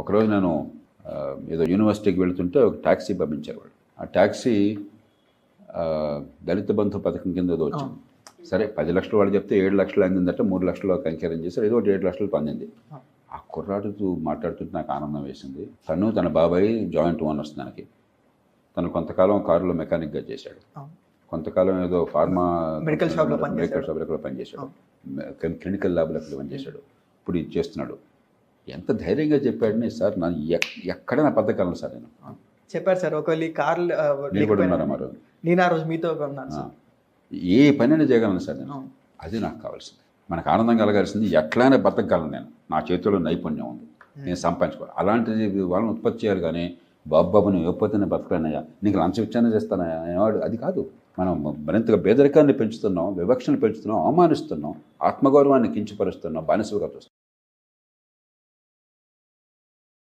ఒకరోజు నేను ఏదో యూనివర్సిటీకి వెళుతుంటే ఒక ట్యాక్సీ పంపించారు వాళ్ళు. ఆ ట్యాక్సీ దళిత బంధు పథకం కింద ఏదో వచ్చింది. సరే 10 లక్షలు వాళ్ళు చెప్తే 7 లక్షలు అందిందంటే 3 లక్షలు కంకరం చేశారు, ఏదో 7 లక్షలు పొందింది. ఆ కుర్రాడుతో మాట్లాడుతుంటే నాకు ఆనందం వేసింది. తను తన బాబాయ్ జాయింట్ ఓనర్స్ దానికి. తను కొంతకాలం కారులో మెకానిక్గా చేశాడు, కొంతకాలం ఏదో ఫార్మా మెడికల్ షాప్లో పనిచేశాడు, క్లినికల్ ల్యాబ్లో పనిచేశాడు, ఇప్పుడు ఇది చేస్తున్నాడు. ఎంత ధైర్యంగా చెప్పాడని సార్, నా ఎక్కడైనా పద్ధకలను సార్ నేను చెప్పారు సార్. ఒకవేళ ఈ కార్లు నిలబడున్నారా మరి నేను ఆ రోజు మీతో ఉన్నాను, ఏ పనైనా చేయగలను సార్ నేను. అది నాకు కావాల్సింది. మనకు ఆనందం కలగాల్సింది ఎట్లయినా బతకగలను నేను, నా చేతిలో నైపుణ్యం ఉంది, నేను సంపాదించుకోవాలి. అలాంటిది వాళ్ళని ఉత్పత్తి చేయాలి. కానీ బాబు నువ్వు ఇవ్వకపోతే నేను బతకలేనయ్యా, నీకు లంచం ఇచ్చానే చేస్తానయ్యా అనేవాడు. అది కాదు. మనం మరింతగా పేదరికాన్ని పెంచుతున్నాం, వివక్షను పెంచుతున్నాం, అవమానిస్తున్నాం, ఆత్మగౌరవాన్ని కించపరుస్తున్నాం, బానిసలుగా చూస్తున్నాం.